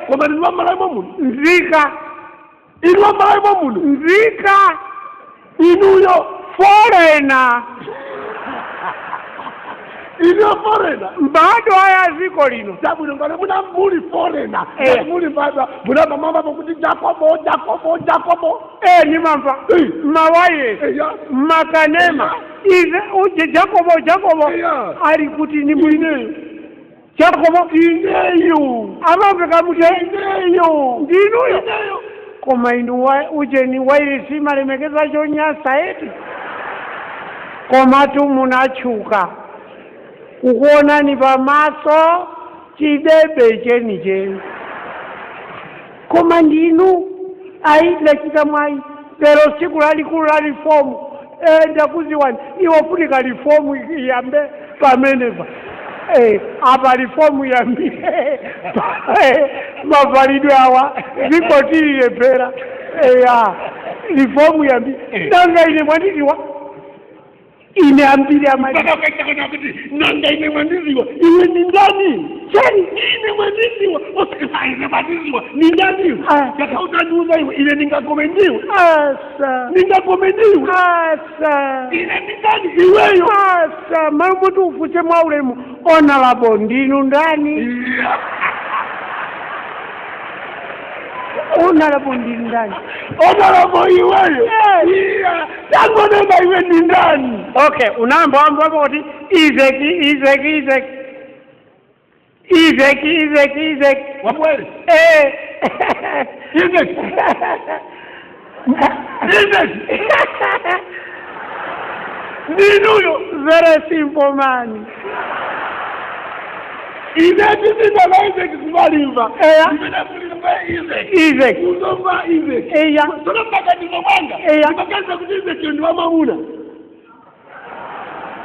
Koma ni mama muno. Nzika. Inu mama muno. Nzika. Inuyo foreigner. Inu foreigner. Bado haya ziko lino. Sabu ngale muna muri foreigner. Muri baba. Muna mama bakuti Jacobo. Ni mamba. Mawaye. Makanema. Ize uje Jacobo. Alikuti ni mwine. Jacobo ineyo. Amapeka muje ineyo. Ndinuyo. Koma inu uje ni wairi sima limekeza chonyasa eti. Koma tu munachuka. Kukuona ni pamaso chidebe cheni. Koma ndinu aile chikamwai lero siku lalikulu la reform ndakuziwani iwo funika reform yambe pamenepa apa reform yambi mavalidwe awa zikotiriye pera reform yambi nanga ine mwandiziwa ine ambili amali nanga ine mwandiziwa iwe ni ndani cheni ine mwandiziwa osikisa ine mwandiziwa ni ndani kaka utajuza iwe ine ningakomendiwa ine ni ndani iweyo mambo tu ufute mwaulemu ona labo ndinu ndani ona labo ndinu ndani ona labo iweyo tango neba iwe ni ndani okay unamba wambo wati Izeki wapwele Izeki Ninuyo very simple man Izeki kumalimba Izeki uzomba Izeki sona mpaka nizomanga nipakaza kuti Izeki ndi wamamuna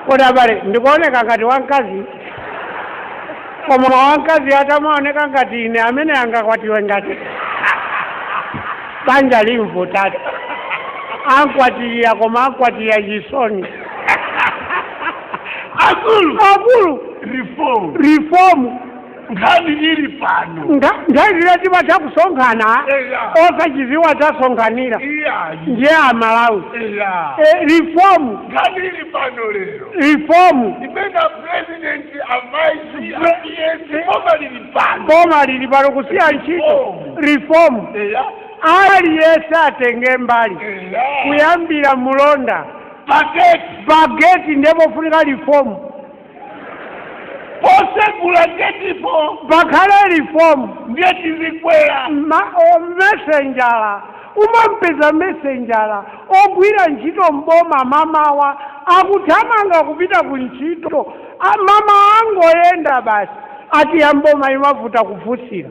koda bale ndikuoneka ngati wankazi koma wankazi atamaoneka ngati ine amene angakwatiwe ngati banja limvutatu ankwatiya koma ankwatiya chisoni akulu reform ngani ili pano ndazira tiba takusonkhana osachiziwa tasonkanira ndiye amalawi reform ngani ili pano lero reform dipenda president advice boma lili pano kusiya ntchito reform aliyese atenge mbali kuyambira mulonda bageti ndipo funika reform posegula getipo bakhale reform ndiye tizikwera messenjala umampeza messenjala ogwira ntchito mboma mamawa akuthamanga kupita ku ntchito mama angoyenda basi ati yamboma imavuta kufusira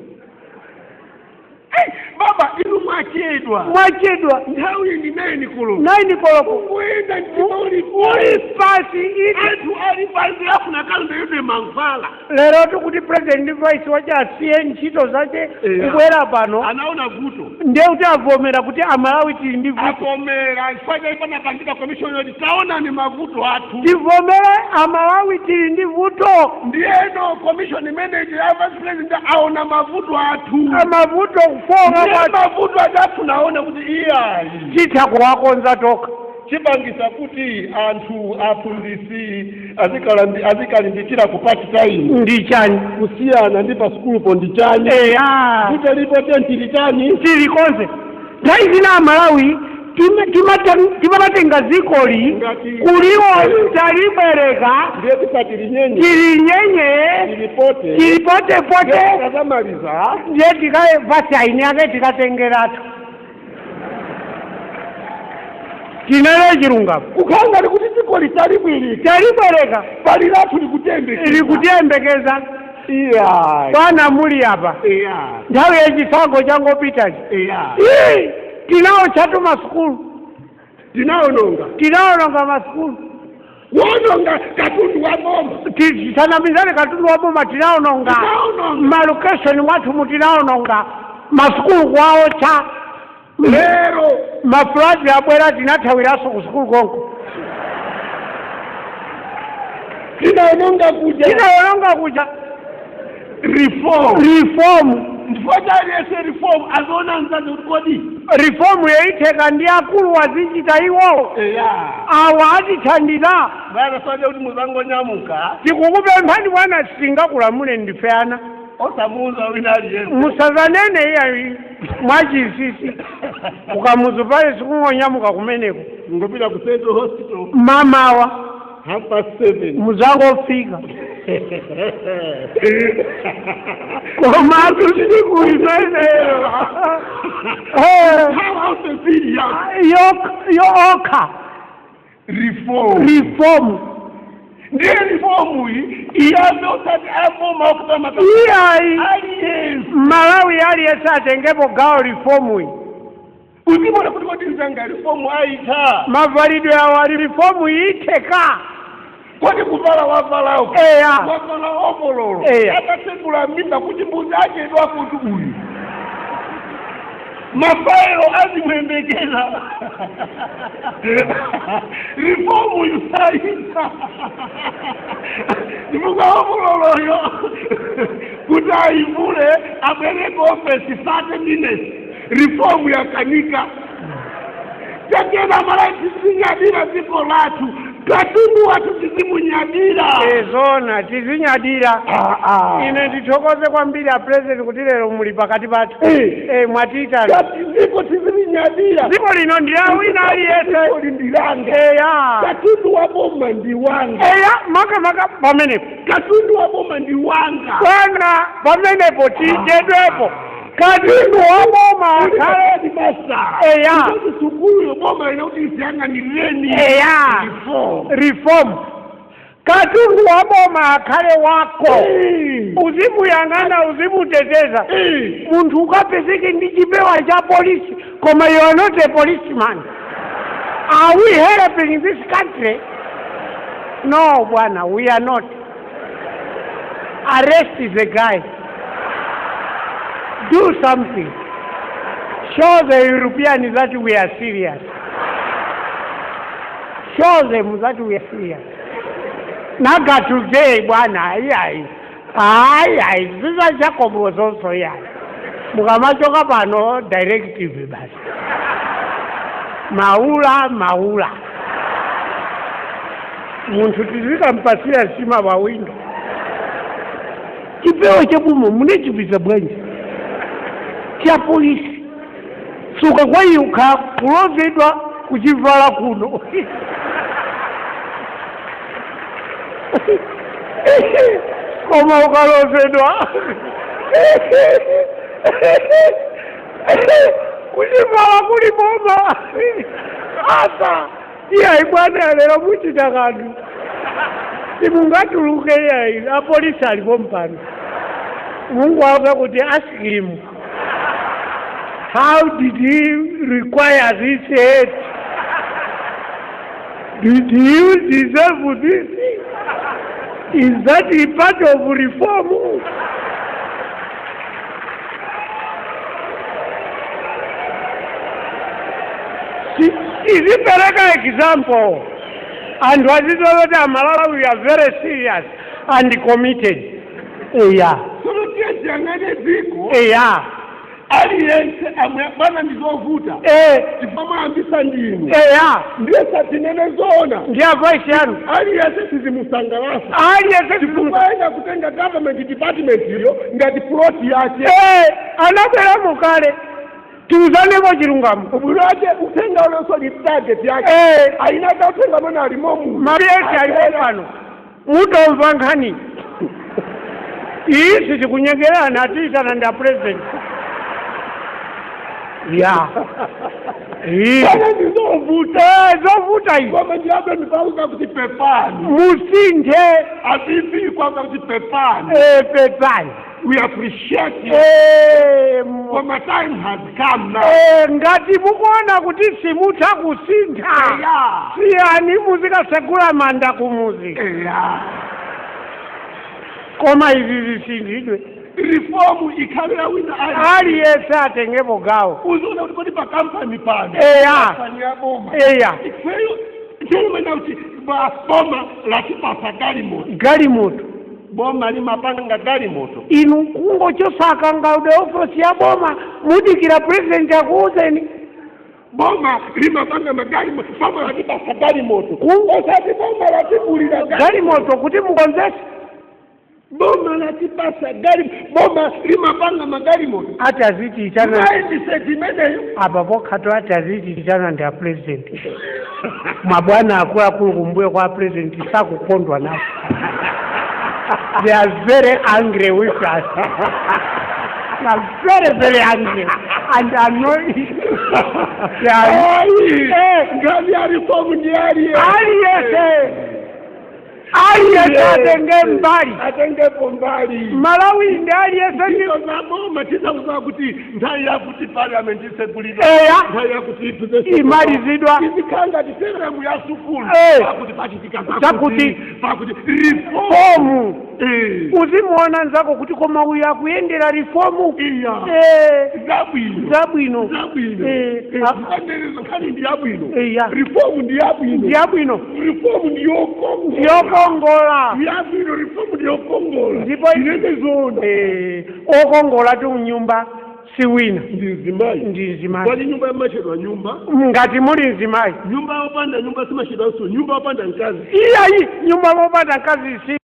baba inu mwachedwa nthawi ndi 9 koloko kuenda ntchitoli pasi anthu ali pansi afuna kalumbe yude manvala lero tikuti president vice wache asiye ntchito zache kubwera pano anaona vuto ndiye kuti avomera kuti amalawi tili ndi vuto avomera ifanye ipana pangika commission yoti taona ni mavuto athu tivomere amalawi tili ndi vuto ndiyeno commission manager ya vice president aona mavuto athu mavuto kufonga mavuto athu naona kuti iyayi chitha kuwakonza toka chipangisa kuti anthu afundisi azikalimbikira ku part time ndi chani kusiyana ndi pa school po ndi chani kuti lipo tenti ndi chani tilikonse ndaizina amalawi timatenga zikoli kuliwo talibwereka ndiye tisatilinyenye tilipote kazamaliza ndiye tikaye basi aini yake tikatengeratu tinale chilunga ukanga ni kuti zikoli talibwereka balilatu likutembekeza bwana muli apa nthawi yechisago changopitachi tinawo chatu masukulu tinaononga masukulu wononga katundu wa boma tisanamizane katundu wa boma tinaononga malokeshoni mwathu mutinaononga masukulu kwawo cha lero mafulazi abwera tinathawiraso ku sukulu konko tinaononga kuja reform ndifotali ese reform azona nzanzo kodi reform yeiteka ndi akulu wazichita iwo awa atithandira bana soje kuti muzango nyamuka tikukupemphani bwana singakulamule ndifeana osamuza wina aliyense musazanene iya mwachisisi ukamuzu pale sikungonyamuka kumeneko ngopita ku Central Hospital mamawa 7:30 muzangofika koma tusikuimeneyo yookha reform ndiye reform iyi iyazotati afoma okutama iyayi Malawi aliyese atengepo gawo reform iyi uzibona kuti kodi nzanga reform ayita mavalidwe awo ali reform iyiteka kodi kuvala wavala wavala ovololo akasekula mimba kuti mbuzi achedwa kuti uyu mafailo azimwembekeza reform yusayita ndivuga ovololoyo kuti ayivule abwereke ofesi 30 minutes reform yakanika tekena mara tizinyadira ziko latu katundu watu tizimunyadira zona tizinyadira ine ndithokoze kwambiri a president kuti lero muli pakati pathu mwatita ziko tizimunyadira ziko lino ndilawina aliyese lindilange katundu waboma ndiwanga maka pamenepo katundu waboma ndiwanga bwana pamenepo tijedwepo katundu waboma kale masa sukulu boma inauti isianganireni reform katundu waboma akhale wako uzimuyang'ana uzimuteteza munthu ukapezeke ndi chipewa cha polisi koma you are not a policeman. Are we helping this country? No bwana, we are not. Arrest the guy. Do something. Show the Europeans that we are serious. Show them that we are serious. Naga today, bwana, sisa Jacob also ya. Mukamachoka pano directive basi. Maula. Muntu tizika mpasia sima wa window. Chipewa chabumo, mune chipisa bwanji. Chia polisi. Suka kwa yuka, kulozedwa kuchivala kuno. Koma ukalozedwa. Kuchivala kuliboma. Asa. Iya ibwana lero muchita kantu. Simungatuluke ya apolisi alipompano. Mungu wake kuti ask him. How did he require this aid? Did you deserve this? Is that a part of reform? Is it an example? And what is over Malawi, we are very serious and committed. Aliyense amwana ndizovuta tifama ambisa ndinu ndiye satinene zona ndiya voice yanu aliyense tizimusangalasa aliyense tizimusangalasa kutenga government department hiyo ngati plot yake anabwera mukale tiuzaneko chilungamo ubulwaje utenga oleso ni target yake ainaka utenga mwana alimomu marieti alipo pano mutomva nkhani isi tikunyegerana atiitana nda president zovuta hivi kama ndiabe nipauka kuti pepani musinthe abibi kwa kuti pepani pepani we appreciate you for my time has come now ngati mukuona kuti simutha kusintha siyani muzikasegula manda kumuzi koma izi zisindidwe reform ikhalera wina aliyese atengepo gawo uzona kuti kodi pa company pano company ya boma ifeyo chomwe nauti boma latipasa galimoto boma limapanga galimoto inu kungochosaka ngaude ofisi ya boma mudikira president akuuzeni boma limapanga magalimoto boma latipasa galimoto osati boma latibulira galimoto kuti mukonzese boma latipasa boma limapanga magalimoto ati azitiitana setimeneyo apa pokhato ati azitiitana ndi a president mabwana akuluakulu kumbuyo kwa president sakukondwa nawo they are very angry with us they are very very angry and annoying ngani alifomu ndi atenge mbali atengepo mbali Malawi ndi aliyese zaboma tisauza kuti nthawi yakuti parliament isegulidwa nthawi yakuti imalizidwa izikanga tiseremu ya sukulu pakuti pachitika pakuti reform uzimuona nzako kuti koma uyu akuyendera reformu zabwino nkhani ndi yabwino reform ndi yabwino reform ndi yokongola yabwino reform ndi yokongola ndipo okongola tu mnyumba siwina ndi zimayi kwani nyumba yamachedwa nyumba ngati muli nzimayi nyumba yopanda nyumba simachedwa so nyumba yopanda mkazi iyayi nyumba yopanda mkazi si